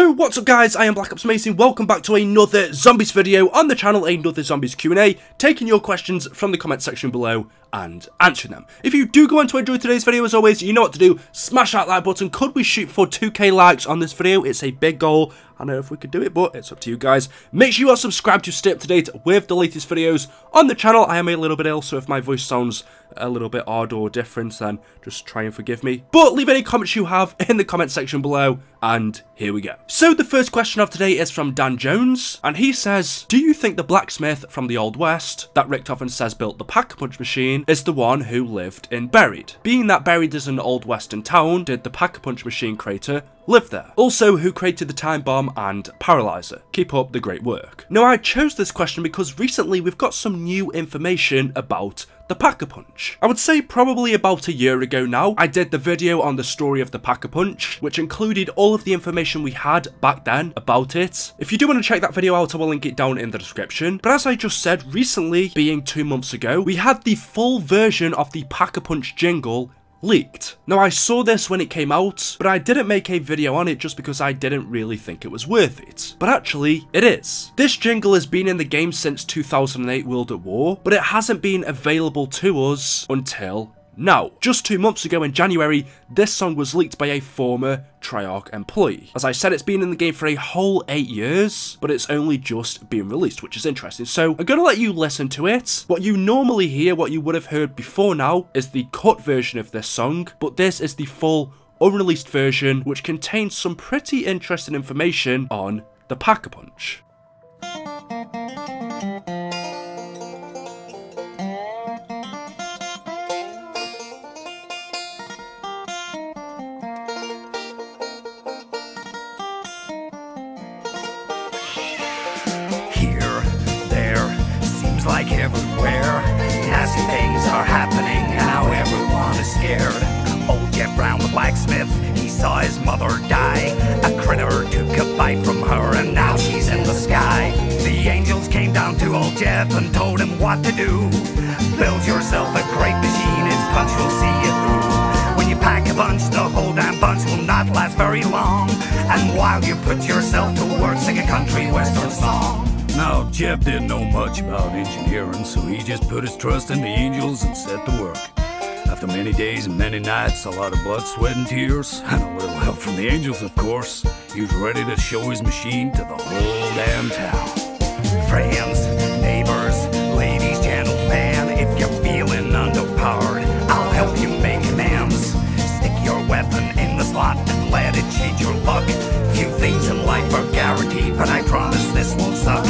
So what's up guys, I am BlackOpsAmazing, welcome back to another zombies video on the channel, another zombies Q&A, taking your questions from the comment section below and answering them. If you do go on to enjoy today's video, as always, you know what to do, smash that like button. Could we shoot for 2k likes on this video? It's a big goal. I don't know if we could do it, but it's up to you guys. Make sure you are subscribed to stay up to date with the latest videos on the channel. I am a little bit ill, so if my voice sounds a little bit odd or different, then just try and forgive me. But leave any comments you have in the comment section below, and here we go. So the first question of today is from Dan Jones, and he says, do you think the blacksmith from the Old West that Richtofen says built the Pack-a-Punch machine is the one who lived in Buried? Being that Buried is an old western town, did the Pack-a-Punch machine creator live there? Also, who created the time bomb and paralyzer? Keep up the great work. Now, I chose this question because recently we've got some new information about the Pack-a-Punch. I would say probably about a year ago now, I did the video on the story of the Pack-a-Punch, which included all of the information we had back then about it. If you do want to check that video out, I will link it down in the description. But as I just said, recently, being 2 months ago, we had the full version of the Pack-a-Punch jingle leaked. Now, I saw this when it came out, but I didn't make a video on it just because I didn't really think it was worth it. But actually, it is. This jingle has been in the game since 2008 World at War, but it hasn't been available to us until now. Just 2 months ago in January, this song was leaked by a former Treyarch employee. As I said, it's been in the game for a whole 8 years, but it's only just been released, which is interesting. So I'm going to let you listen to it. What you normally hear, what you would have heard before now, is the cut version of this song, but this is the full unreleased version, which contains some pretty interesting information on the Pack-a-Punch. Like everywhere, nasty things are happening, and now everyone is scared. Old Jeb Brown, the blacksmith, he saw his mother die. A critter took a bite from her, and now she's in the sky. The angels came down to old Jeb and told him what to do. Build yourself a great machine, its punch will see you through. When you pack a punch, the whole damn bunch will not last very long. And while you put yourself to work, sing a country western song. Now, Jeb didn't know much about engineering, so he just put his trust in the angels and set to work. After many days and many nights, a lot of blood, sweat, and tears, and a little help from the angels, of course, he was ready to show his machine to the whole damn town. Friends, neighbors, ladies, gentlemen, if you're feeling underpowered, I'll help you make amends. Stick your weapon in the slot and let it change your luck. Few things in life are guaranteed, but I promise this won't suck.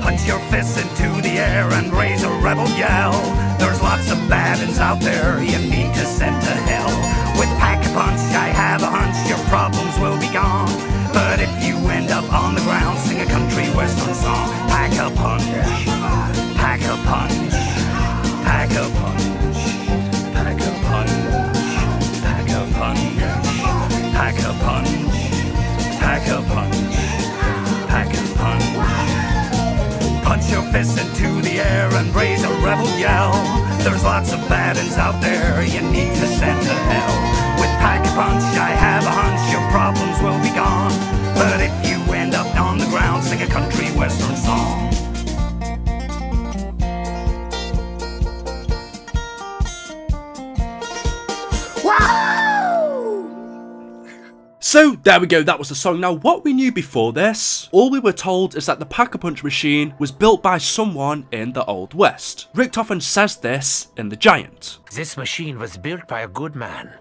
Punch your fists into the air and raise a rebel yell. There's lots of bad uns out there you need to send to hell. With Pack-a-Punch, I have a hunch your problems will be gone. But if you end up on the ground, sing a country western song. Pack-a-Punch, Pack-a-Punch, Pack-a-Punch, Pack-a-Punch, Pack-a-Punch, Pack-a-Punch, Pack-a-Punch, Pack-a-Punch. Punch your fist into the air and raise a rebel yell. There's lots of bad uns out there you need to send to hell. With Pack-a-Punch, I have a hunch your problems will be gone. But if you end up on the ground, sing a country western song. So there we go, that was the song. Now, what we knew before this, all we were told is that the Pack-a-Punch machine was built by someone in the Old West. Richtofen says this in The Giant. This machine was built by a good man,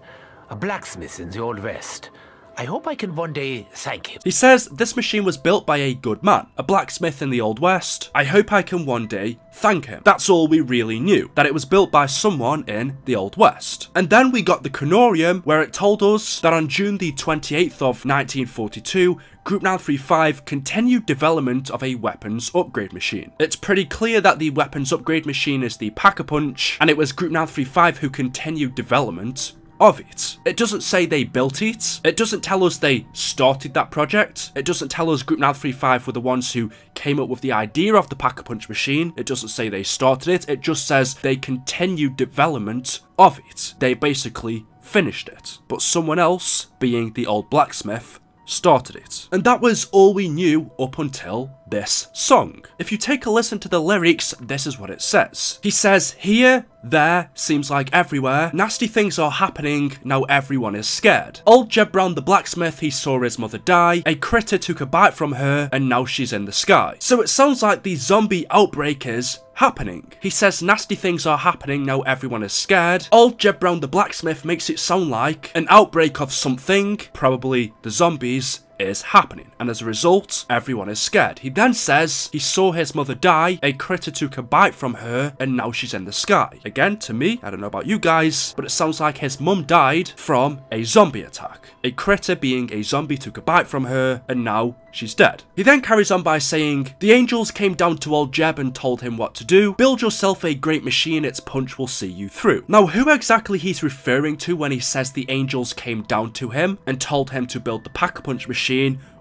a blacksmith in the Old West. I hope I can one day thank him. He says this machine was built by a good man, a blacksmith in the Old West. I hope I can one day thank him. That's all we really knew, that it was built by someone in the Old West. And then we got the Chronorium, where it told us that on June the 28th of 1942, Group 935 continued development of a weapons upgrade machine. It's pretty clear that the weapons upgrade machine is the Pack-a-Punch, and it was Group 935 who continued development of it. It doesn't say they built it. It doesn't tell us they started that project. It doesn't tell us Group 935 were the ones who came up with the idea of the Pack-a-Punch machine. It doesn't say they started it. It just says they continued development of it. They basically finished it. But someone else, being the old blacksmith, started it. And that was all we knew up until this song. If you take a listen to the lyrics, this is what it says. He says, here, there, seems like everywhere, nasty things are happening, now everyone is scared. Old Jeb Brown the blacksmith, he saw his mother die, a critter took a bite from her, and now she's in the sky. So it sounds like the zombie outbreak is happening. He says nasty things are happening, now everyone is scared. Old Jeb Brown the blacksmith makes it sound like an outbreak of something, probably the zombies, is happening, and as a result, everyone is scared. He then says he saw his mother die, a critter took a bite from her, and now she's in the sky. Again, to me, I don't know about you guys, but it sounds like his mum died from a zombie attack. A critter being a zombie took a bite from her, and now she's dead. He then carries on by saying, the angels came down to old Jeb and told him what to do. Build yourself a great machine, its punch will see you through. Now, who exactly he's referring to when he says the angels came down to him and told him to build the Pack-a-Punch machine,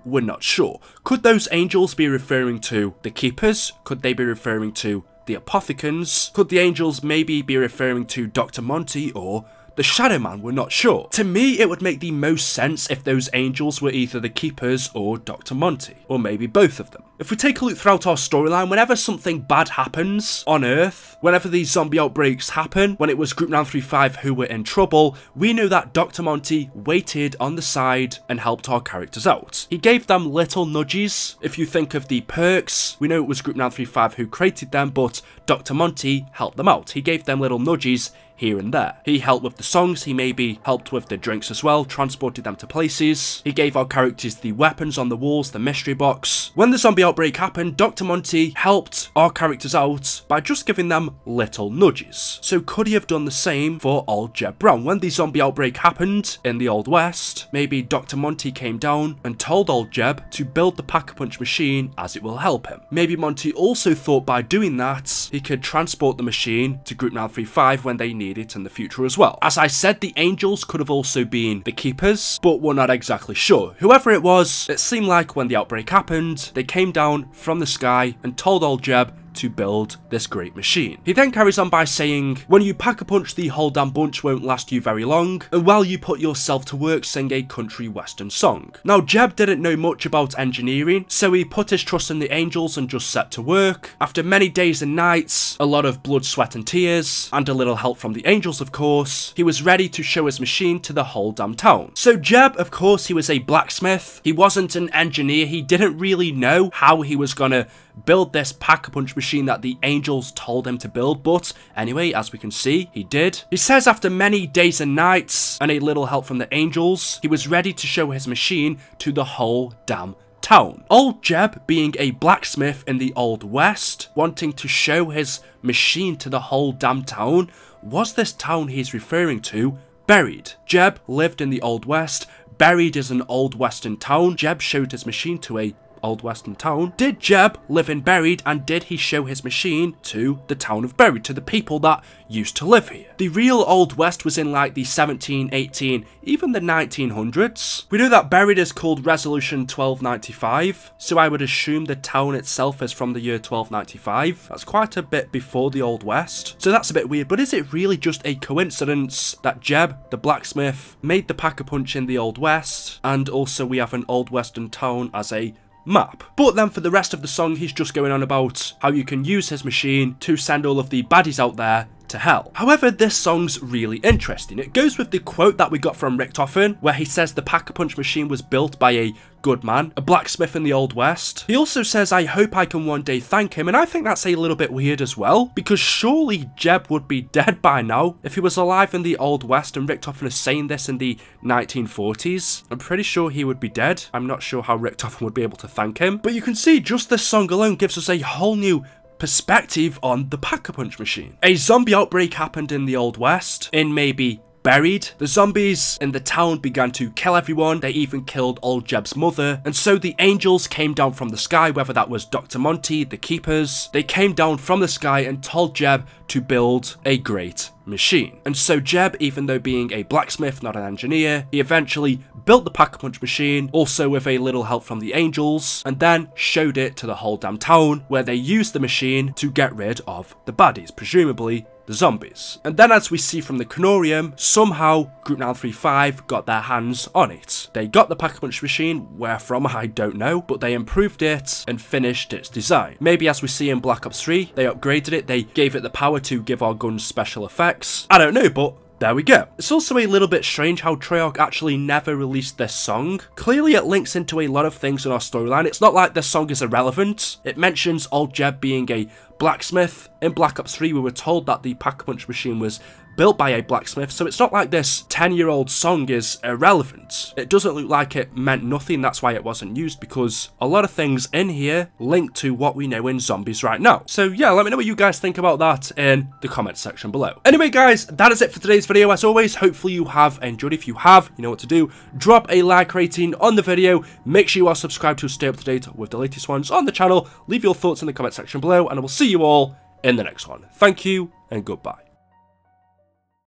we're not sure. Could those angels be referring to the Keepers? Could they be referring to the Apothecans? Could the angels maybe be referring to Dr. Monty or the Shadow Man? We're not sure. To me, it would make the most sense if those angels were either the Keepers or Dr. Monty, or maybe both of them. If we take a look throughout our storyline, whenever something bad happens on Earth, whenever these zombie outbreaks happen, when it was Group 935 who were in trouble, we knew that Dr. Monty waited on the side and helped our characters out. He gave them little nudges. If you think of the perks, we know it was Group 935 who created them, but Dr. Monty helped them out. He gave them little nudges here and there. He helped with the songs, he maybe helped with the drinks as well, transported them to places. He gave our characters the weapons on the walls, the mystery box. When the zombie outbreak happened, Dr. Monty helped our characters out by just giving them little nudges. So could he have done the same for old Jeb Brown? When the zombie outbreak happened in the Old West, maybe Dr. Monty came down and told old Jeb to build the Pack-a-Punch machine as it will help him. Maybe Monty also thought by doing that, he could transport the machine to Group 935 when they need it in the future as well. As I said, the angels could have also been the Keepers, but we're not exactly sure. Whoever it was, it seemed like when the outbreak happened, they came down from the sky and told old Jeb to build this great machine. He then carries on by saying, when you pack-a-punch, the whole damn bunch won't last you very long, and while you put yourself to work, sing a country western song. Now, Jeb didn't know much about engineering, so he put his trust in the angels and just set to work. After many days and nights, a lot of blood, sweat and tears, and a little help from the angels of course, he was ready to show his machine to the whole damn town. So Jeb, of course, he was a blacksmith. He wasn't an engineer. He didn't really know how he was gonna build this Pack-a-Punch machine that the angels told him to build, but anyway, as we can see, he did. He says after many days and nights and a little help from the angels, he was ready to show his machine to the whole damn town. Old Jeb, being a blacksmith in the Old West, wanting to show his machine to the whole damn town, was this town he's referring to buried? Jeb lived in the Old West. Buried is an Old Western town. Jeb showed his machine to a Old Western town. Did Jeb live in Buried, and did he show his machine to the town of Buried, to the people that used to live here? The real Old West was in like the 17, 18, even the 1900s. We know that Buried is called Resolution 1295, so I would assume the town itself is from the year 1295. That's quite a bit before the Old West, so that's a bit weird. But is it really just a coincidence that Jeb, the blacksmith, made the Pack-a-Punch in the Old West, and also we have an Old Western town as a map? But then for the rest of the song, he's just going on about how you can use his machine to send all of the baddies out there to hell. However, this song's really interesting. It goes with the quote that we got from Richtofen, where he says the Pack-a-Punch machine was built by a good man, a blacksmith in the Old West. He also says, I hope I can one day thank him, and I think that's a little bit weird as well, because surely Jeb would be dead by now. If he was alive in the Old West and Richtofen is saying this in the 1940s, I'm pretty sure he would be dead. I'm not sure how Richtofen would be able to thank him, but you can see just this song alone gives us a whole new perspective on the Pack-a-Punch machine. A zombie outbreak happened in the Old West, in maybe Buried. The zombies in the town began to kill everyone. They even killed old Jeb's mother. And so the angels came down from the sky, whether that was Dr. Monty, the Keepers. They came down from the sky and told Jeb to build a great machine. And so Jeb, even though being a blacksmith, not an engineer, he eventually built the Pack-a-Punch machine, also with a little help from the angels, and then showed it to the whole damn town, where they used the machine to get rid of the baddies, presumably the zombies. And then, as we see from the Canorium, somehow Group 935 got their hands on it. They got the Pack-a-Punch machine, where from I don't know, but they improved it and finished its design. Maybe as we see in Black Ops 3, they upgraded it, they gave it the power to give our guns special effects. I don't know, but there we go. It's also a little bit strange how Treyarch actually never released this song. Clearly it links into a lot of things in our storyline. It's not like this song is irrelevant. It mentions old JEB being a blacksmith. In Black Ops 3 we were told that the Pack-a-Punch machine was built by a blacksmith, so it's not like this 10-year-old song is irrelevant. It doesn't look like it meant nothing, that's why it wasn't used, because a lot of things in here link to what we know in zombies right now. So yeah, let me know what you guys think about that in the comments section below. Anyway guys, that is it for today's video. As always, hopefully you have enjoyed. If you have, you know what to do. Drop a like rating on the video, make sure you are subscribed to stay up to date with the latest ones on the channel, leave your thoughts in the comment section below, and I will see you all in the next one. Thank you and goodbye.